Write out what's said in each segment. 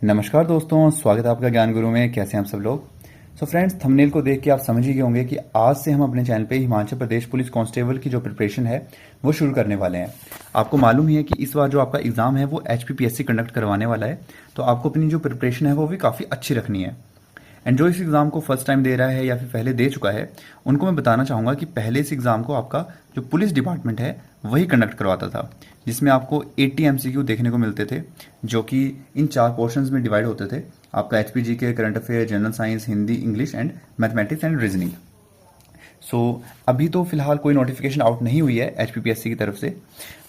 नमस्कार दोस्तों, स्वागत है आपका ज्ञान गुरु में। कैसे हैं आप सब लोग। सो फ्रेंड्स, थंबनेल को देख के आप समझ ही गए होंगे कि आज से हम अपने चैनल पे हिमाचल प्रदेश पुलिस कांस्टेबल की जो प्रिपरेशन है वो शुरू करने वाले हैं। आपको मालूम ही है कि इस बार जो आपका एग्ज़ाम है वो HPPSC कंडक्ट करवाने वाला है, तो आपको अपनी जो प्रिपरेशन है वो भी काफ़ी अच्छी रखनी है। एंड जो इस एग्ज़ाम को फर्स्ट टाइम दे रहा है या फिर पहले दे चुका है, उनको मैं बताना चाहूँगा कि पहले इस एग्ज़ाम को आपका जो पुलिस डिपार्टमेंट है वही कंडक्ट करवाता था, जिसमें आपको 80 MCQ देखने को मिलते थे, जो कि इन 4 पोर्शंस में डिवाइड होते थे। आपका HPG के current affair, general science, Hindi, English and mathematics and reasoning. अभी तो फिलहाल कोई नोटिफिकेशन आउट नहीं हुई है HPPSC की तरफ से,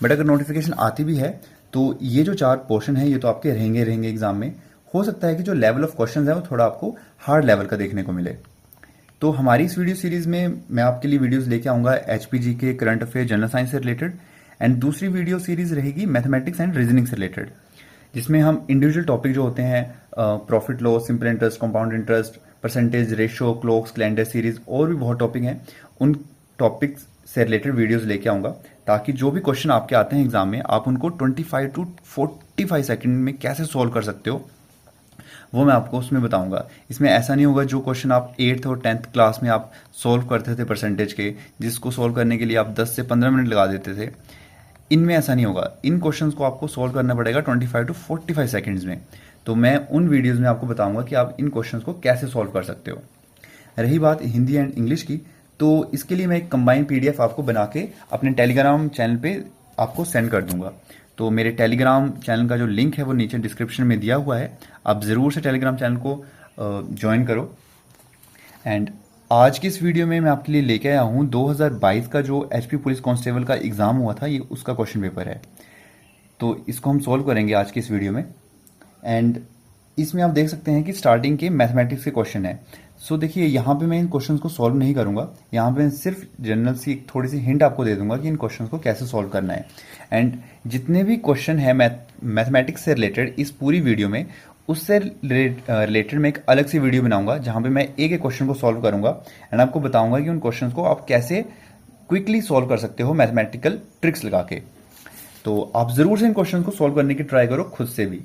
बट अगर नोटिफिकेशन आती भी है तो ये जो 4 पोर्शन है ये तो आपके रहेंगे एग्जाम में। हो सकता है कि जो लेवल ऑफ क्वेश्चन है वो थोड़ा आपको हार्ड लेवल का देखने को मिले। तो हमारी इस वीडियो सीरीज में मैं आपके लिए वीडियोस लेके आऊँगा HPG के करंट अफेयर, जनरल साइंस से रिलेटेड, एंड दूसरी वीडियो सीरीज रहेगी मैथमेटिक्स एंड रीजनिंग से रिलेटेड, जिसमें हम इंडिविजुअल टॉपिक जो होते हैं profit loss, simple interest, compound interest, percentage, ratio, clocks, calendar series और भी बहुत टॉपिक हैं, उन टॉपिक्स से रिलेटेड वीडियोस लेके आऊँगा, ताकि जो भी क्वेश्चन आपके आते हैं एग्जाम में आप उनको 25 to 45 सेकंड में कैसे सॉल्व कर सकते हो वो मैं आपको उसमें बताऊंगा। इसमें ऐसा नहीं होगा जो क्वेश्चन आप 8th और 10th क्लास में आप सॉल्व करते थे परसेंटेज के, जिसको सॉल्व करने के लिए आप 10 से 15 मिनट लगा देते थे, इनमें ऐसा नहीं होगा। इन क्वेश्चंस को आपको सॉल्व करना पड़ेगा 25 to 45 सेकंड्स में। तो मैं उन वीडियोज़ में आपको बताऊंगा कि आप इन क्वेश्चंस को कैसे सॉल्व कर सकते हो। रही बात हिंदी एंड इंग्लिश की, तो इसके लिए मैं एक कंबाइन PDF आपको बना के अपने टेलीग्राम चैनल पे आपको सेंड कर दूंगा। तो मेरे टेलीग्राम चैनल का जो लिंक है वो नीचे डिस्क्रिप्शन में दिया हुआ है, आप ज़रूर से टेलीग्राम चैनल को ज्वाइन करो। एंड आज की इस वीडियो में मैं आपके लिए लेके आया हूँ 2022 का जो HP पुलिस कांस्टेबल का एग्ज़ाम हुआ था, ये उसका क्वेश्चन पेपर है। तो इसको हम सॉल्व करेंगे आज की इस वीडियो में। एंड इसमें आप देख सकते हैं कि स्टार्टिंग के मैथमेटिक्स के क्वेश्चन है। देखिए, यहाँ पे मैं इन क्वेश्चंस को सॉल्व नहीं करूँगा, यहाँ पे मैं सिर्फ जनरल सी थोड़ी सी हिंट आपको दे दूंगा कि इन क्वेश्चंस को कैसे सॉल्व करना है। एंड जितने भी क्वेश्चन है मैथमेटिक्स से रिलेटेड इस पूरी वीडियो में, उससे रिलेटेड मैं एक अलग सी वीडियो बनाऊंगा जहाँ पे मैं एक एक क्वेश्चन को सॉल्व करूंगा एंड आपको बताऊंगा कि उन क्वेश्चन को आप कैसे क्विकली सॉल्व कर सकते हो मैथमेटिकल ट्रिक्स लगा के। तो आप ज़रूर से इन क्वेश्चन को सॉल्व करने की ट्राई करो खुद से भी।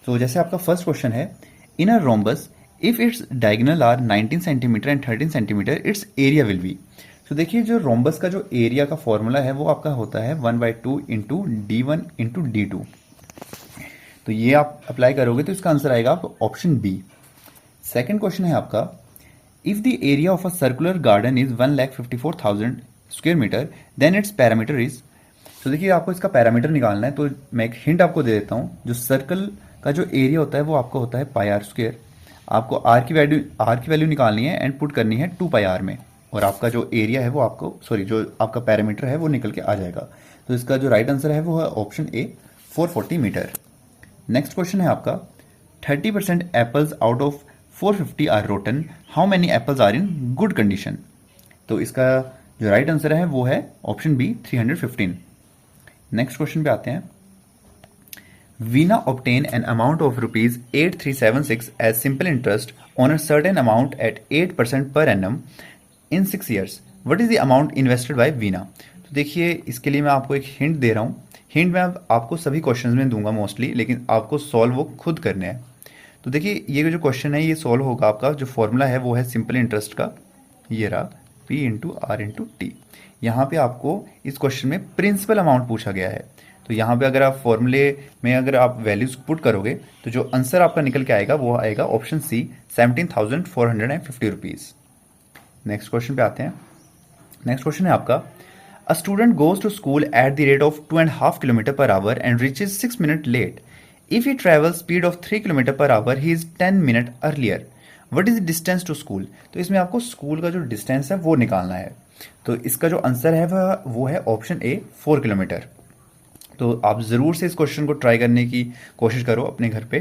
तो जैसे आपका फर्स्ट क्वेश्चन है, in a rhombus if its diagonal are 19 centimetre and 13 centimetre its area will be. तो देखिए, जो रोम्बस का जो एरिया का फॉर्मूला है वो आपका होता है 1/2 इंटू D1 इंटू D2। तो ये आप अप्लाई करोगे तो इसका आंसर आएगा आपका ऑप्शन बी। सेकेंड क्वेश्चन है आपका, if the area of a circular garden is 1,54,000 square metre then its parameter is. तो देखिए, आपको इसका पैरामीटर निकालना है, तो मैं एक हिंट आपको दे देता हूँ। जो सर्कल का जो एरिया होता है वो आपका होता है πr²। आपको आर की वैल्यू निकालनी है एंड पुट करनी है 2πr में, और आपका जो एरिया है वो आपको जो आपका पैरामीटर है वो निकल के आ जाएगा। तो इसका जो राइट आंसर है वो है option A, 440 metre. Next question है आपका, 30% apples out of 450 are rotten, how many apples are in good condition. तो इसका जो राइट आंसर है वो है ऑप्शन बी, 315। नेक्स्ट क्वेश्चन पे आते हैं, Veena obtain an amount of rupees 8376 as simple interest on a certain amount at 8% per annum in 6 years. What is the amount invested by Veena. तो देखिए, इसके लिए मैं आपको एक हिंट दे रहा हूँ। हिंट मैं आपको सभी क्वेश्चंस में दूंगा मोस्टली, लेकिन आपको सॉल्व वो खुद करने हैं। तो देखिए, ये जो क्वेश्चन है ये सॉल्व होगा, आपका जो फॉर्मूला है वो है सिंपल इंटरेस्ट का, ये रहा P into R into T. यहाँ पे आपको इस क्वेश्चन में प्रिंसिपल अमाउंट पूछा गया है। तो यहाँ पे अगर आप फॉर्मूले में अगर आप वैल्यूज पुट करोगे तो जो आंसर आपका निकल के आएगा वो आएगा option C, 17,450 rupees. Next question पे आते हैं। नेक्स्ट क्वेश्चन है आपका, a student goes to school at the rate of 2.5 kilometre per hour and reaches 6 minute late. If he travel speed of 3 kilometre per hour he is 10 minute earlier, what is distance to school. तो इसमें आपको school का जो distance है वो निकालना है। तो इसका जो आंसर है वो है ऑप्शन ए, 4 किलोमीटर। तो आप ज़रूर से इस क्वेश्चन को ट्राई करने की कोशिश करो अपने घर पे,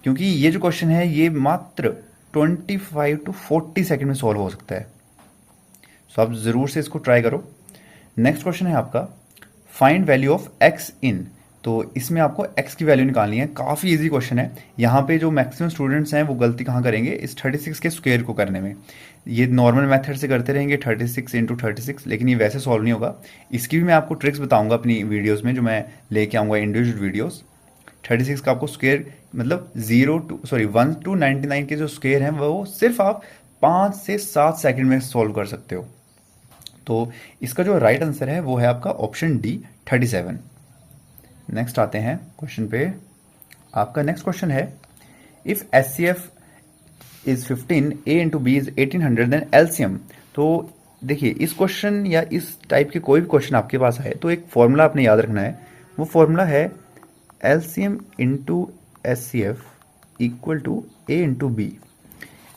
क्योंकि ये जो क्वेश्चन है ये मात्र 25 to 40 सेकंड में सॉल्व हो सकता है। आप ज़रूर से इसको ट्राई करो। नेक्स्ट क्वेश्चन है आपका, फाइंड वैल्यू ऑफ x इन। तो इसमें आपको x की वैल्यू निकालनी है। काफ़ी इजी क्वेश्चन है। यहाँ पे जो मैक्सिमम स्टूडेंट्स हैं वो गलती कहाँ करेंगे, इस 36 के स्क्वायर को करने में। ये नॉर्मल मेथड से करते रहेंगे 36 इंटू 36, लेकिन ये वैसे सॉल्व नहीं होगा। इसकी भी मैं आपको ट्रिक्स बताऊंगा अपनी वीडियोस में, जो मैं लेके आऊँगा इंडिविजुअल वीडियोस। 36 का आपको स्क्वायर मतलब 1 to 99 के जो स्क्वायर हैं वो सिर्फ आप 5 से 7 सेकंड में सॉल्व कर सकते हो। तो इसका जो राइट आंसर है वो है आपका ऑप्शन डी 37। नेक्स्ट आते हैं क्वेश्चन पे। आपका नेक्स्ट क्वेश्चन है if HCF is 15, A into B is 1800 then LCM. तो देखिए इस क्वेश्चन या इस टाइप के कोई भी क्वेश्चन आपके पास आए तो एक फॉर्मूला आपने याद रखना है। वो फॉर्मूला है LCM into HCF equal to A into B.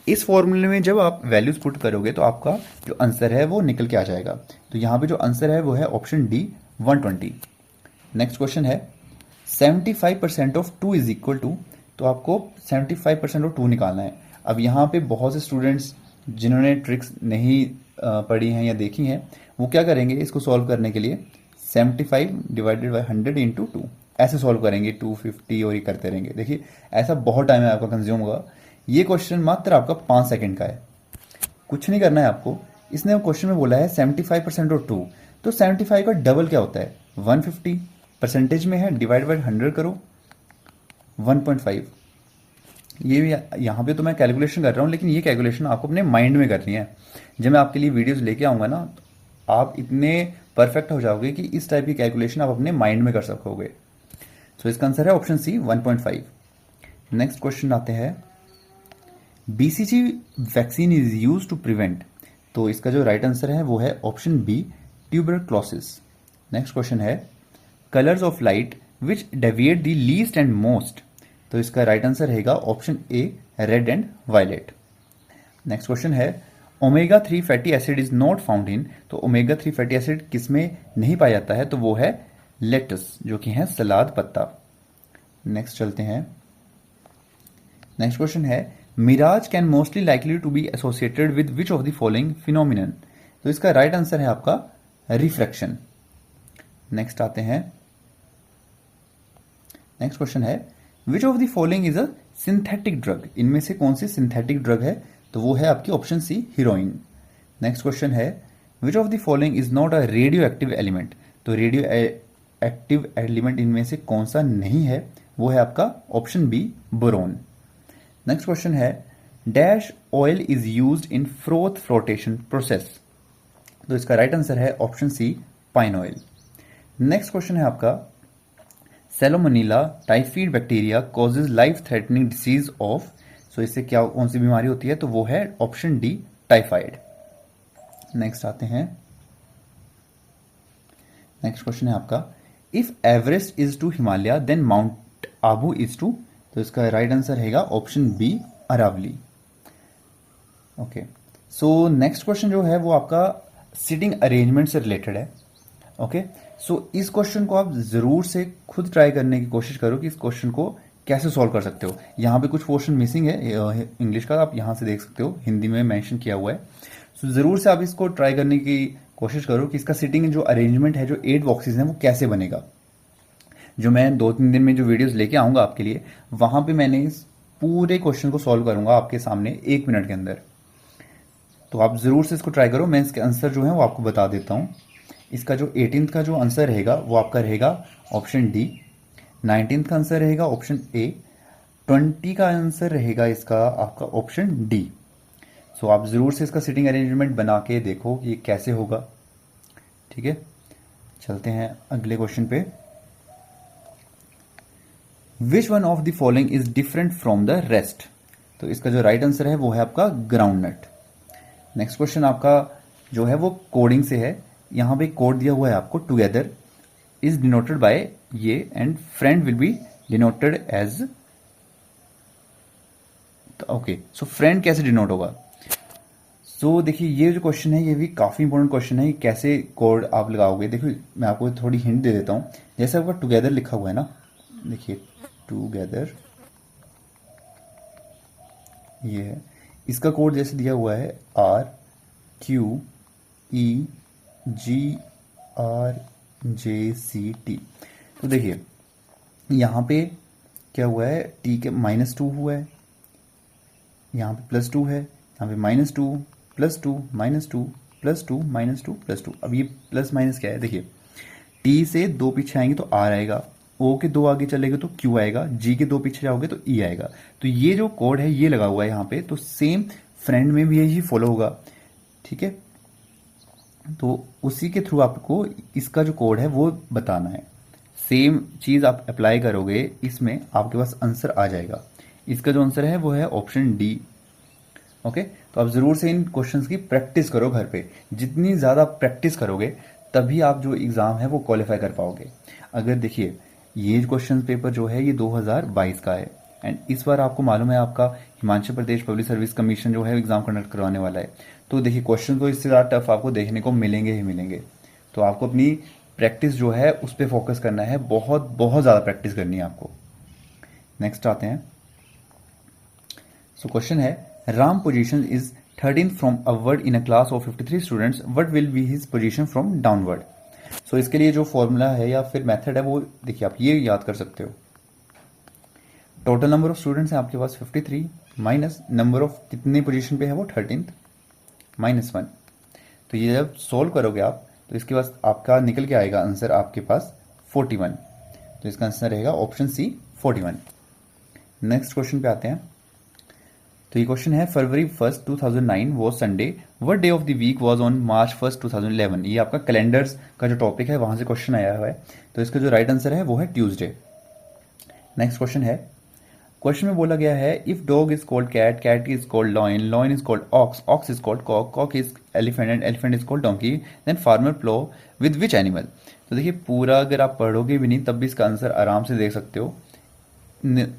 इस फॉर्मूले में जब आप वैल्यूज पुट करोगे तो आपका जो आंसर है वो निकल के आ जाएगा। तो यहाँ पे जो आंसर है वो है ऑप्शन डी 120। नेक्स्ट क्वेश्चन है 75% ऑफ 2 इज इक्वल टू। तो आपको 75% ऑफ 2 निकालना है। अब यहाँ पे बहुत से स्टूडेंट्स जिन्होंने ट्रिक्स नहीं पढ़ी हैं या देखी हैं वो क्या करेंगे इसको सॉल्व करने के लिए 75 डिवाइडेड बाई 100 इंटू 2 ऐसे सॉल्व करेंगे 250 और ये करते रहेंगे। देखिए ऐसा बहुत टाइम है आपका कंज्यूम होगा। ये क्वेश्चन मात्र आपका 5 सेकंड का है। कुछ नहीं करना है आपको। इसने क्वेश्चन में बोला है 75% ऑफ 2, तो 75 का डबल क्या होता है 150 परसेंटेज में है, डिवाइड बाई 100 करो 1.5। ये यहाँ पे तो मैं कैलकुलेशन कर रहा हूँ लेकिन ये कैलकुलेशन आपको अपने माइंड में करनी है। जब मैं आपके लिए वीडियोस लेके आऊँगा ना आप इतने परफेक्ट हो जाओगे कि इस टाइप की कैलकुलेशन आप अपने माइंड में कर सकोगे। तो इसका आंसर है ऑप्शन सी 1.5। नेक्स्ट क्वेश्चन आते हैं BCG vaccine is use to prevent. तो इसका जो राइट आंसर है वो है option B tuberculosis. Next question है colours of light which deviate the least and most. तो इसका राइट आंसर रहेगा option A red and violet. Next question है omega 3 fatty acid is not found in. तो omega 3 fatty acid किस में नहीं पाया जाता है तो वो है लेटस जो कि है सलाद पत्ता। नेक्स्ट चलते हैं। नेक्स्ट क्वेश्चन है mirage can mostly likely to be associated with which of the following phenomenon. तो इसका राइट आंसर है आपका रिफ्रैक्शन। नेक्स्ट आते हैं। नेक्स्ट क्वेश्चन है which of the following is a synthetic drug. इनमें से कौन सी सिंथेटिक ड्रग है तो वो है आपकी option C heroin. Next question है which of the following is not a radioactive element. तो रेडियो एक्टिव एलिमेंट इनमें से कौन सा नहीं है वो है आपका option B boron. Next question है dash oil is used in froth flotation process. तो इसका राइट आंसर है option C pine oil. Next question है आपका salmonella typhoid bacteria causes life threatening disease of. So इससे क्या कौन सी बीमारी होती है तो वो है ऑप्शन डी टाइफाइड। नेक्स्ट आते हैं। नेक्स्ट क्वेश्चन है आपका if Everest is to Himalaya then Mount Abu is to. तो इसका राइट आंसर रहेगा option B Aravalli. Okay so next question जो है वो आपका सिटिंग अरेंजमेंट से रिलेटेड है। ओके सो इस क्वेश्चन को आप जरूर से खुद ट्राई करने की कोशिश करो कि इस क्वेश्चन को कैसे सॉल्व कर सकते हो। यहाँ पे कुछ पोर्शन मिसिंग है इंग्लिश का, आप यहाँ से देख सकते हो, हिंदी में मेंशन किया हुआ है। सो जरूर से आप इसको ट्राई करने की कोशिश करो कि इसका सिटिंग जो अरेंजमेंट है जो 8 बॉक्सेस हैं वो कैसे बनेगा। जो मैं 2-3 दिन में जो वीडियोस लेके आऊँगा आपके लिए वहाँ पे मैंने इस पूरे क्वेश्चन को सॉल्व करूँगा आपके सामने 1 मिनट के अंदर। तो आप ज़रूर से इसको ट्राई करो। मैं इसके आंसर जो है वो आपको बता देता हूँ। इसका जो 18th का जो आंसर रहेगा वो आपका रहेगा ऑप्शन डी। 19th का आंसर रहेगा ऑप्शन ए। 20 का आंसर रहेगा इसका आपका ऑप्शन डी। सो आप ज़रूर से इसका सिटिंग अरेंजमेंट बना के देखो कि ये कैसे होगा। ठीक है, चलते हैं अगले क्वेश्चन पे। Which one of the following is different from the rest. तो इसका जो राइट आंसर है वो है आपका ग्राउंडनट। नेक्स्ट क्वेश्चन आपका जो है वो कोडिंग से है। यहां पे कोड दिया हुआ है आपको टुगेदर इज डिनोटेड बाय ये and friend will be denoted as. Okay so friend कैसे डिनोट होगा। सो देखिए ये जो क्वेश्चन है ये भी काफी इंपॉर्टेंट क्वेश्चन है। कैसे कोड आप लगाओगे देखिए मैं आपको थोड़ी हिंट दे देता हूं। जैसे आपका टुगेदर लिखा हुआ है ना, देखिए टुगेदर ये है, इसका कोड जैसे दिया हुआ है RQEGRJCT। तो देखिए यहाँ पे क्या हुआ है, टी के -2 हुआ है, यहाँ पे +2 है, यहाँ पे -2 +2 -2 +2 -2 +2। अब ये प्लस माइनस क्या है, देखिए टी से 2 पीछे आएंगे तो आर आएगा, ओ के 2 आगे चलेगा तो क्यू आएगा, जी के 2 पीछे जाओगे तो ई आएगा। तो ये जो कोड है ये लगा हुआ है यहाँ पे, तो सेम फ्रेंड में भी यही फॉलो होगा, ठीक है। तो उसी के थ्रू आपको इसका जो कोड है वो बताना है। सेम चीज आप अप्लाई करोगे इसमें, आपके पास आंसर आ जाएगा। इसका जो आंसर है वो है ऑप्शन डी। ओके, तो आप जरूर से इन क्वेश्चंस की प्रैक्टिस करो घर पे। जितनी ज्यादा प्रैक्टिस करोगे तभी आप जो एग्जाम है वो क्वालिफाई कर पाओगे। अगर देखिए ये क्वेश्चन पेपर जो है ये 2022 का है, एंड इस बार आपको मालूम है आपका Himachal Pradesh public service commission जो है एग्जाम कंडक्ट करवाने वाला है। तो देखिए क्वेश्चन तो इससे ज़्यादा टफ आपको देखने को मिलेंगे ही मिलेंगे। तो आपको अपनी प्रैक्टिस जो है उस पर फोकस करना है, बहुत बहुत ज़्यादा प्रैक्टिस करनी है आपको। नेक्स्ट आते हैं। सो क्वेश्चन है, Ram position is 13th from upward in a class of 53 students, what will be his position from downward. So इसके लिए जो फॉर्मूला है या फिर मेथड है वो देखिए आप ये याद कर सकते हो। टोटल नंबर ऑफ स्टूडेंट्स है आपके पास 53 माइनस नंबर ऑफ कितने पोजीशन पे है वो 13th माइनस 1। तो ये जब सोल्व करोगे आप तो इसके पास आपका निकल के आएगा आंसर आपके पास 41। तो इसका आंसर रहेगा ऑप्शन सी 41। नेक्स्ट क्वेश्चन पे आते हैं। तो ये क्वेश्चन है, February 1st 2009 was Sunday, what day of the week was on March 1st 2011। ये आपका कैलेंडर्स का जो टॉपिक है वहां से क्वेश्चन आया हुआ है। तो इसका जो राइट आंसर है वो है ट्यूसडे। नेक्स्ट क्वेश्चन है, क्वेश्चन में बोला गया है, if dog is called cat, cat is called lion, lion is called ox, ox is called cock, cock is elephant and elephant is called donkey, then farmer plough with which animal. तो देखिए पूरा अगर आप पढ़ोगे भी नहीं तब भी इसका आंसर आराम से देख सकते हो।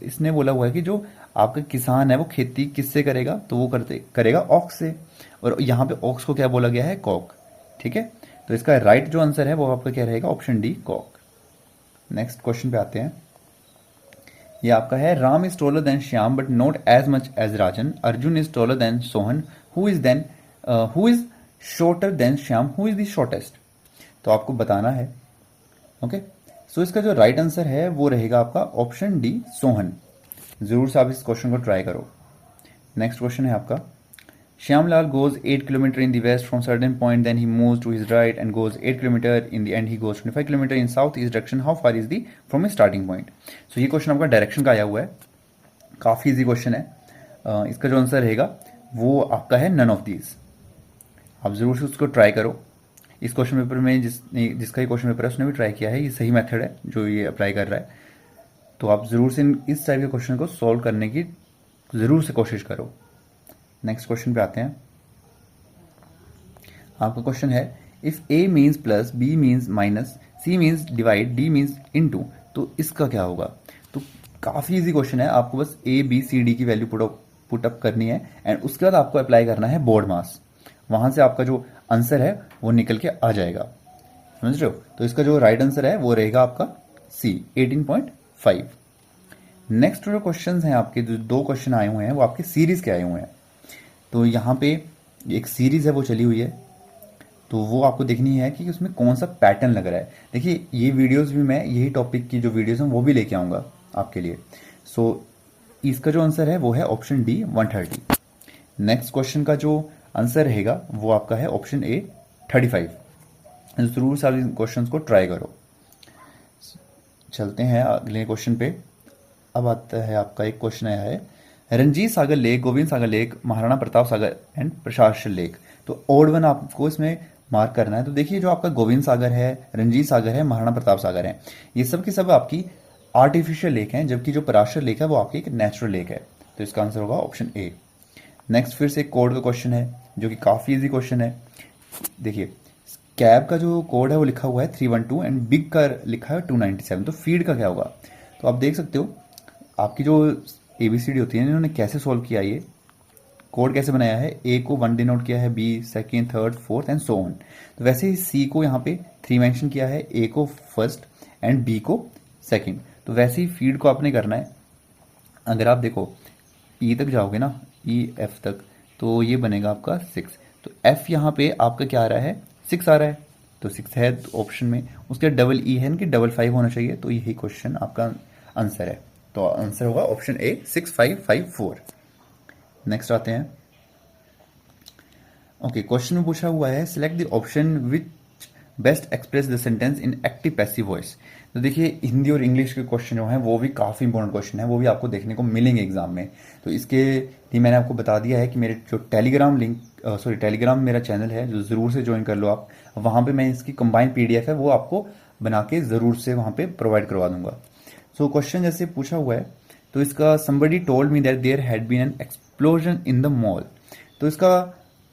इसने बोला हुआ है कि जो आपका किसान है वो खेती किससे करेगा, तो वो करेगा ऑक्स से, और यहाँ पे ऑक्स को क्या बोला गया है, कॉक, ठीक है। तो इसका राइट जो आंसर है वो आपका क्या रहेगा, option D cock. Next question पे आते हैं। ये आपका है, Ram is taller than Shyam but not as much as Rajan, Arjun is taller than Sohan, who is shorter than Shyam, who is the shortest. तो आपको बताना है। ओके, सो इसका जो राइट आंसर है वो रहेगा आपका ऑप्शन डी सोहन। जरूर से आप इस क्वेश्चन को ट्राई करो। नेक्स्ट क्वेश्चन है आपका, Shyamlal goes 8 kilometer in the west from certain point, then he moves to his right and goes 8 kilometer in the end he goes 25 kilometer in southeast direction, how far is the from his starting point। so ये question आपका direction का आया हुआ है, काफी easy question है। इसका जो आंसर रहेगा वो आपका है नन ऑफ दीज। आप जरूर से उसको ट्राई करो। इस क्वेश्चन पेपर में जिसका ये क्वेश्चन पेपर है उसने भी ट्राई किया है, ये सही मेथड है जो ये अप्लाई कर रहा है। तो आप जरूर से इस टाइप के क्वेश्चन को सॉल्व करने की जरूर से कोशिश करो। नेक्स्ट क्वेश्चन पे आते हैं। आपका क्वेश्चन है, if A means plus, B means minus, C means divide, D means into, तो इसका क्या होगा। तो काफी इजी क्वेश्चन है, आपको बस ए बी सी डी की वैल्यू पुट अप करनी है एंड उसके बाद आपको अप्लाई करना है बोर्ड मास, वहां से आपका जो आंसर है वो निकल के आ जाएगा। समझ रहे हो। तो इसका जो राइट आंसर है वो रहेगा आपका सी 18.5। नेक्स्ट जो क्वेश्चन हैं आपके, जो 2 क्वेश्चन आए हुए हैं वो आपके सीरीज के आए हुए हैं। तो यहाँ पे एक सीरीज है वो चली हुई है, तो वो आपको देखनी है कि उसमें कौन सा पैटर्न लग रहा है। देखिए ये वीडियोस भी मैं यही टॉपिक की जो वीडियोस हैं वो भी लेके आऊँगा आपके लिए। सो इसका जो आंसर है वो है ऑप्शन डी 130। नेक्स्ट क्वेश्चन का जो आंसर रहेगा वो आपका है ऑप्शन ए 35। जरूर से आप इन क्वेश्चन को ट्राई करो। चलते हैं अगले क्वेश्चन पे। अब आता है आपका एक क्वेश्चन आया है, Ranjit Sagar lake, Govind Sagar lake, Maharana Pratap Sagar and प्रशासन लेक। तो ओड वन आपको इसमें मार्क करना है। तो देखिए जो आपका गोविंद सागर है, रंजीत सागर है, महाराणा प्रताप सागर है, ये सब की सब आपकी आर्टिफिशियल लेक हैं, जबकि जो पराशर लेक है वो आपकी एक नेचुरल लेक है। तो इसका आंसर होगा ऑप्शन ए। नेक्स्ट फिर से कोड का क्वेश्चन है जो कि काफी इजी क्वेश्चन है। देखिए कैब का जो कोड है वो लिखा हुआ है 312 एंड बिग का लिखा है 297। तो फीड का क्या होगा। तो आप देख सकते हो आपकी जो एबीसीडी होती है इन्होंने कैसे सोल्व किया, ये कोड कैसे बनाया है। ए को 1 डिनोट किया है, B second, third, fourth and so on. तो वैसे ही सी को यहाँ पे 3 मेंशन किया है, ए को फर्स्ट एंड बी को सेकेंड। तो वैसे ही फीड को आपने करना है। अगर आप देखो ई तक जाओगे ना, ई एफ तक, तो ये बनेगा आपका 6। तो एफ यहाँ पे आपका क्या आ रहा है, 6 आ रहा है, तो 6 है ऑप्शन में। उसके डबल ई है कि डबल 5 होना चाहिए। तो यही क्वेश्चन आपका आंसर है। तो आंसर होगा ऑप्शन ए 6554। नेक्स्ट आते हैं। ओके, क्वेश्चन में पूछा हुआ है, select the option which best express the sentence in active passive voice. तो देखिए हिंदी और इंग्लिश के क्वेश्चन जो हैं वो भी काफ़ी इंपॉर्टेंट क्वेश्चन है, वो भी आपको देखने को मिलेंगे एग्जाम में। तो इसके लिए मैंने आपको बता दिया है कि मेरे जो टेलीग्राम मेरा चैनल है, जो ज़रूर से ज्वाइन कर लो आप। वहाँ पे मैं इसकी कंबाइंड पीडीएफ है वो आपको बना के ज़रूर से वहाँ पे प्रोवाइड करवा दूंगा। सो क्वेश्चन जैसे पूछा हुआ है, तो इसका somebody told me that there had been an explosion in the mall. तो इसका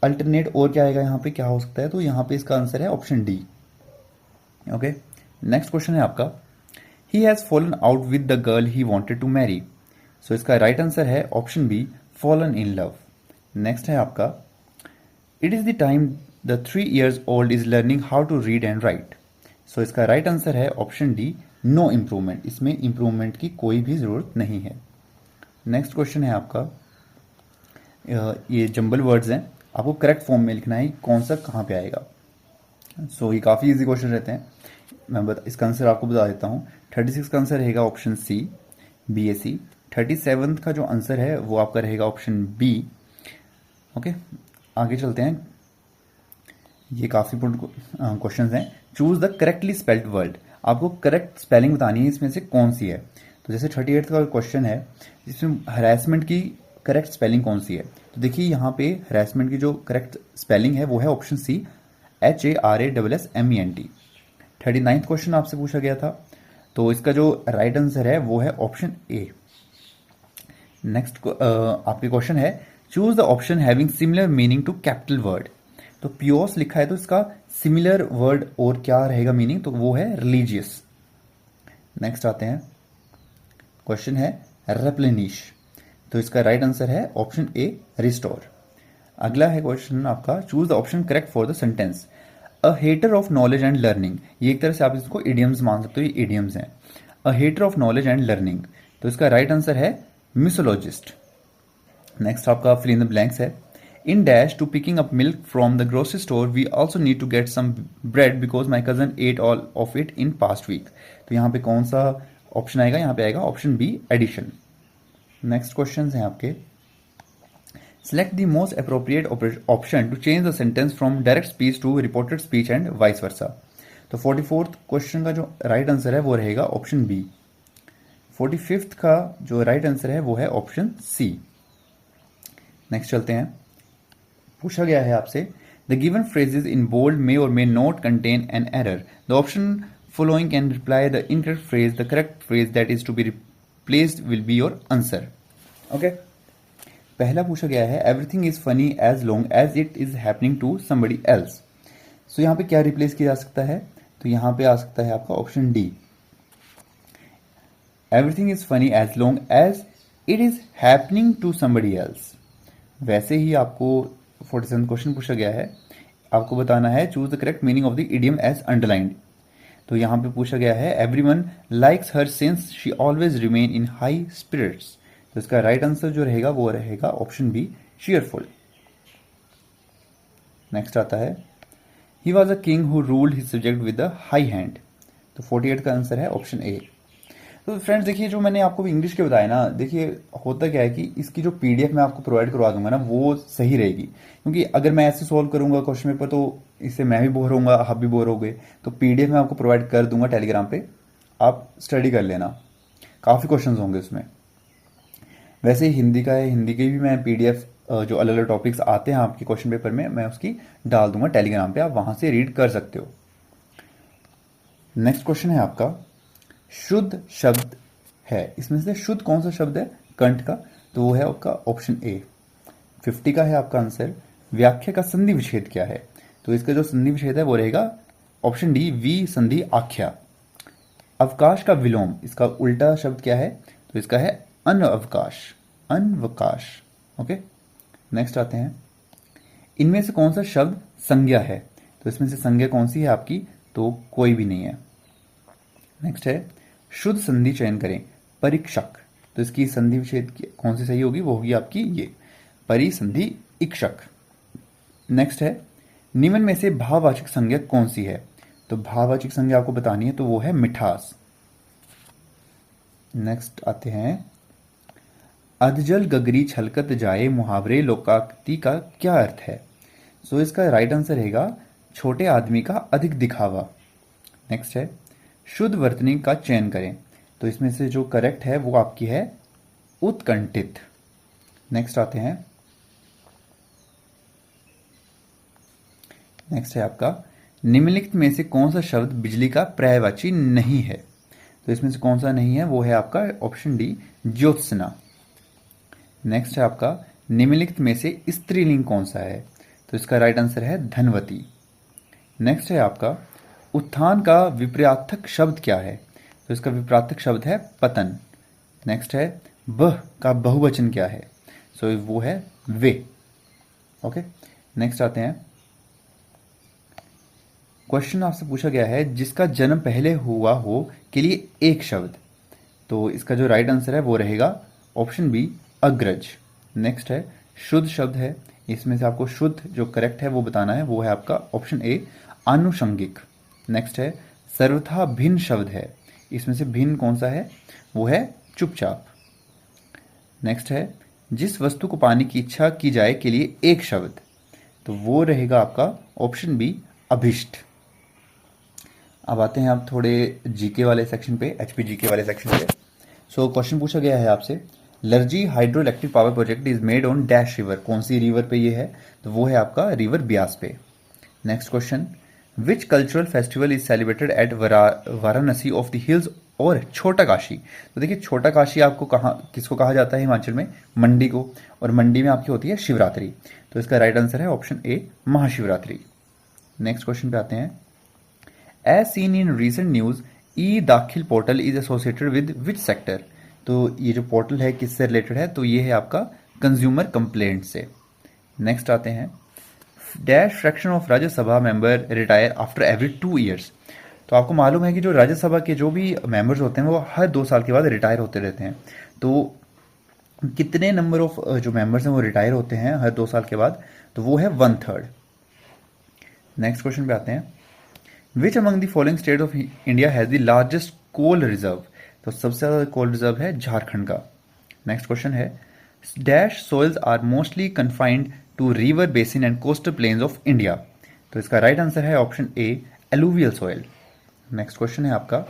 अल्टरनेट और क्या आएगा यहाँ पे, क्या हो सकता है, तो यहाँ पे इसका आंसर है option D. Okay, next question है आपका, he has fallen out with the girl he wanted to marry. So इसका राइट आंसर है option B, fallen in love. Next है आपका, it is the time the 3 years old is learning how to read and write. So इसका right answer है option D, no improvement. इसमें improvement की कोई भी जरूरत नहीं है। नेक्स्ट क्वेश्चन है आपका, ये जंबल वर्ड्स हैं, आपको करेक्ट फॉर्म में लिखना है कौन सा कहाँ पे आएगा। सो ये काफ़ी इजी क्वेश्चन रहते हैं। इसका आंसर आपको बता देता हूँ। 36 का आंसर रहेगा ऑप्शन सी, BSc। 37 का जो आंसर है वो आपका रहेगा ऑप्शन बी। ओके, आगे चलते हैं। ये काफ़ी इंपॉर्टेंट क्वेश्चन हैं। Choose the correctly spelled word. आपको करेक्ट स्पेलिंग बतानी है इसमें से कौन सी है। तो जैसे 38 का क्वेश्चन है, जिसमें हरासमेंट की करेक्ट स्पेलिंग कौन सी है। तो देखिए यहाँ पे हरासमेंट की जो करेक्ट स्पेलिंग है वो है ऑप्शन सी, HARASSMENT। 39 क्वेश्चन आपसे पूछा गया था, तो इसका जो राइट आंसर है वो है ऑप्शन ए। नेक्स्ट आपके क्वेश्चन है, choose the option having similar meaning to capital word. तो पियोस लिखा है, तो इसका सिमिलर वर्ड और क्या रहेगा मीनिंग, तो वो है रिलीजियस। नेक्स्ट आते हैं, क्वेश्चन है रेप्लेनिश। तो इसका राइट आंसर है ऑप्शन ए, रिस्टोर। अगला है क्वेश्चन आपका, choose the option correct for the sentence, a hater of knowledge and learning. ये एक तरह से आप इसको इडियम्स मान सकते हो, ये इडियम्स हैं। A hater of knowledge and learning, तो इसका राइट आंसर है मिसोलॉजिस्ट। नेक्स्ट आपका फिल इन द ब्लैंक्स है, in dash to picking up milk from the grocery store we also need to get some bread because my cousin ate all of it in past week. तो यहाँ पे कौन सा option आएगा, यहाँ पे आएगा option B, addition. Next question हैं आपके, select the most appropriate option to change the sentence from direct speech to reported speech and vice versa. तो 44th क्वेश्चन का जो राइट आंसर है वो रहेगा ऑप्शन बी। 45th का जो राइट आंसर है वो है ऑप्शन सी। नेक्स्ट चलते हैं, पूछा गया है आपसे, the given phrases in bold may or may not contain an error. The option following can replace the incorrect phrase, the correct phrase that is to be replaced will be your answer. Okay, पहला पूछा गया है, everything is funny as long as it is happening to somebody else. So यहाँ पे क्या replace किया जा सकता है, तो यहाँ पे आ सकता है आपका option D, everything is funny as long as it is happening to somebody else. वैसे ही आपको 47 क्वेश्चन पूछा गया है, आपको बताना है choose the correct meaning of the idiom as underlined. तो यहाँ पे पूछा गया है, everyone likes her since she always remain in high spirits. तो इसका राइट आंसर जो रहेगा वो रहेगा ऑप्शन बी, चीयरफुल। नेक्स्ट आता है, he was a king who ruled his subject with a high hand. तो 48 का आंसर है ऑप्शन ए। तो फ्रेंड्स देखिए, जो मैंने आपको इंग्लिश के बताया ना, देखिए होता क्या है कि इसकी जो पीडीएफ मैं आपको प्रोवाइड करवा दूंगा ना, वो सही रहेगी। क्योंकि अगर मैं ऐसे सॉल्व करूंगा क्वेश्चन पेपर तो इससे मैं भी बोर होऊंगा, आप भी बोर होगे। तो पीडीएफ मैं आपको प्रोवाइड कर दूंगा टेलीग्राम पे, आप स्टडी कर लेना, काफ़ी क्वेश्चन होंगे उसमें। वैसे ही हिंदी का है, हिंदी की भी मैं पीडीएफ जो अलग अलग टॉपिक्स आते हैं आपके क्वेश्चन पेपर में, मैं उसकी डाल दूंगा टेलीग्राम पे, आप वहां से रीड कर सकते हो। नेक्स्ट क्वेश्चन है आपका, शुद्ध शब्द है, इसमें से शुद्ध कौन सा शब्द है कंठ का, तो वो है आपका ऑप्शन ए। 50 का है आपका आंसर, व्याख्या का संधि विच्छेद क्या है। तो इसका जो संधि विच्छेद है वो रहेगा ऑप्शन डी, वी संधि आख्या। अवकाश का विलोम, इसका उल्टा शब्द क्या है, तो इसका है अनअवकाश, अनवकाश। ओके, नेक्स्ट आते हैं, इनमें से कौन सा शब्द संज्ञा है। तो इसमें से संज्ञा कौन सी है आपकी, तो कोई भी नहीं है। नेक्स्ट है, शुद्ध संधि चयन करें, परीक्षक। तो इसकी संधि विच्छेद कौन सी सही होगी, वो होगी आपकी ये, परिसंधि इक्षक। नेक्स्ट है, निम्न में से भाववाचक संज्ञा कौन सी है। तो भाववाचक संज्ञा आपको बतानी है, तो वो है मिठास। नेक्स्ट आते हैं, अधजल गगरी छलकत जाए मुहावरे लोकाक्ति का क्या अर्थ है। सो इसका राइट आंसर रहेगा छोटे आदमी का अधिक दिखावा। नेक्स्ट है शुद्ध वर्तनी का चयन करें। तो इसमें से जो करेक्ट है वो आपकी है उत्कंठित। नेक्स्ट आते हैं, नेक्स्ट है आपका निम्नलिखित में से कौन सा शब्द बिजली का पर्यायवाची नहीं है। तो इसमें से कौन सा नहीं है, वो है आपका ऑप्शन डी ज्योत्सना। नेक्स्ट है आपका निम्नलिखित में से स्त्रीलिंग कौन सा है। तो इसका राइट आंसर है धनवती। नेक्स्ट है आपका उत्थान का विपरीतार्थक शब्द क्या है। तो इसका विपरीतार्थक शब्द है पतन। नेक्स्ट है वह का बहुवचन क्या है। सो वो है वे। ओके, नेक्स्ट आते हैं, क्वेश्चन आपसे पूछा गया है जिसका जन्म पहले हुआ हो के लिए एक शब्द। तो इसका जो राइट आंसर है वो रहेगा ऑप्शन बी अग्रज। नेक्स्ट है शुद्ध शब्द है, इसमें से आपको शुद्ध जो करेक्ट है वो बताना है, वो है आपका ऑप्शन ए आनुषंगिक। नेक्स्ट है सर्वथा भिन्न शब्द है, इसमें से भिन्न कौन सा है, वो है चुपचाप। नेक्स्ट है जिस वस्तु को पाने की इच्छा की जाए के लिए एक शब्द। तो वो रहेगा आपका ऑप्शन बी अभिष्ट। अब आते हैं आप थोड़े जीके वाले सेक्शन पे, एचपी जीके वाले सेक्शन पे। सो क्वेश्चन पूछा गया है आपसे, Larji hydro electric power project is made on dash river. कौन सी रिवर पे ये है, तो वो है आपका रिवर ब्यास पे। Next question, which cultural festival is celebrated at Varanasi of the hills और छोटा काशी। तो देखिए छोटा काशी आपको किसको कहा जाता है हिमाचल में, मंडी को, और मंडी में आपकी होती है शिवरात्रि। तो इसका राइट आंसर है option A Mahashivratri. Next question पे आते हैं, as seen in recent news E Dakhil portal is associated with which sector. तो ये जो पोर्टल है किससे रिलेटेड है, तो ये है आपका कंज्यूमर कंप्लेंट से। नेक्स्ट आते हैं, dash fraction of Rajya Sabha member retire after every 2 years. तो आपको मालूम है कि जो राज्यसभा के जो भी मेंबर्स होते हैं वो हर 2 साल के बाद रिटायर होते रहते हैं। तो कितने नंबर ऑफ जो मेंबर्स हैं वो रिटायर होते हैं हर 2 साल के बाद, तो वो है 1/3। नेक्स्ट क्वेश्चन पे आते हैं, which among the following state of India has the largest coal reserve. तो सबसे ज्यादा कोल रिजर्व है झारखंड का। नेक्स्ट क्वेश्चन है, dash soils are mostly confined to river basin and coastal plains of India. तो इसका राइट आंसर है option A alluvial soil. Next question है आपका,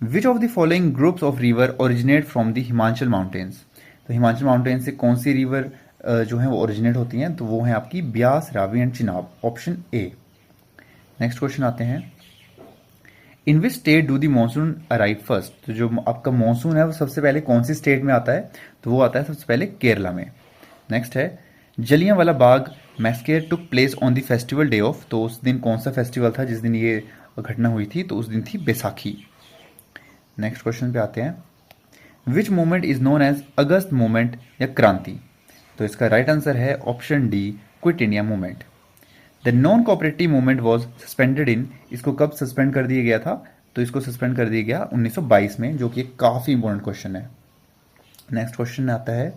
which of the following groups of river originate from the Himachal mountains. तो Himachal mountain से कौन सी river जो है वो ओरिजिनेट होती हैं, तो वो है आपकी Beas, Ravi and Chenab, option A. Next question आते हैं, in which state do the monsoon arrive first. तो जो आपका मानसून है वो सबसे पहले कौन सी स्टेट में आता है, तो वो आता है सबसे पहले केरला में। नेक्स्ट है, Jallianwala Bagh massacre took place on the festival day of. तो उस दिन कौन सा फेस्टिवल था जिस दिन ये घटना हुई थी, तो उस दिन थी बैसाखी। नेक्स्ट क्वेश्चन पे आते हैं, which movement is known as August movement या क्रांति। तो इसका राइट आंसर है option D quit India movement. The non cooperative movement was suspended in. इसको कब सस्पेंड कर दिया गया था, तो इसको सस्पेंड कर दिया गया 1922 में, जो कि एक काफी इंपॉर्टेंट क्वेश्चन है। नेक्स्ट क्वेश्चन आता है,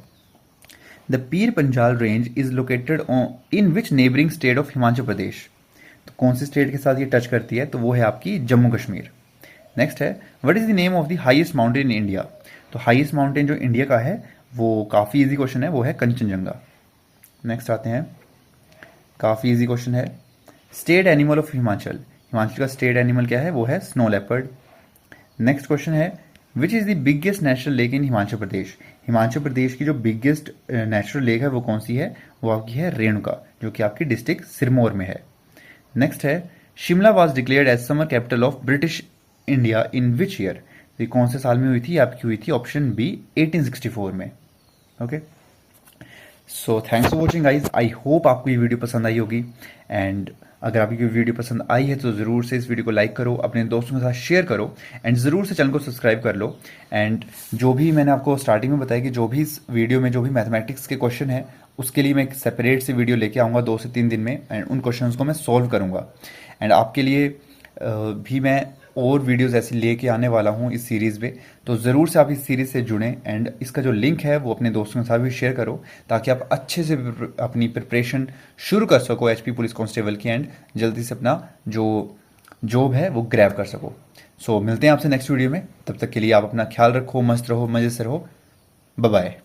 the Pir Panjal range is located in which neighbouring state of Himachal Pradesh. तो कौन सी स्टेट के साथ ये टच करती है, तो वो है आपकी जम्मू कश्मीर। नेक्स्ट है, what is the name of the highest mountain in India. तो हाईएस्ट माउंटेन जो इंडिया का है वो काफी इजी क्वेश्चन है, वो है कंचनजंगा। नेक्स्ट आते हैं, काफी इजी क्वेश्चन है, state animal of Himachal. Himachal का स्टेट एनिमल क्या है, वो है स्नो लेपर्ड। नेक्स्ट क्वेश्चन है, which is the biggest natural lake in Himachal Pradesh. Himachal Pradesh की जो बिगेस्ट नेचुरल लेक है वो कौन सी है, वो आपकी है रेणुका, जो कि आपकी डिस्ट्रिक्ट सिरमौर में है। नेक्स्ट है, Shimla was declared as summer capital of British India in which year. ये कौन से साल में हुई थी, आपकी हुई थी ऑप्शन बी 1864 में। Okay, so thanks for watching guys. I hope आपको ये वीडियो पसंद आई होगी, एंड अगर आपको ये वीडियो पसंद आई है तो ज़रूर से इस वीडियो को लाइक करो, अपने दोस्तों के साथ शेयर करो, एंड ज़रूर से चैनल को सब्सक्राइब कर लो। एंड जो भी मैंने आपको स्टार्टिंग में बताया कि जो भी इस वीडियो में जो भी मैथमेटिक्स के क्वेश्चन है उसके लिए मैं एक सेपरेट से वीडियो लेके आऊँगा 2 से 3 दिन में, एंड उन क्वेश्चंस को मैं सॉल्व करूँगा। एंड आपके लिए भी मैं और वीडियोस ऐसी लेके आने वाला हूँ इस सीरीज़ में, तो ज़रूर से आप इस सीरीज़ से जुड़ें, एंड इसका जो लिंक है वो अपने दोस्तों के साथ भी शेयर करो, ताकि आप अच्छे से अपनी प्रिपरेशन शुरू कर सको एचपी पुलिस कांस्टेबल की, एंड जल्दी से अपना जो जॉब है वो ग्रैब कर सको। सो मिलते हैं आपसे नेक्स्ट वीडियो में, तब तक के लिए आप अपना ख्याल रखो, मस्त रहो, मज़े से रहो, बाय बाय।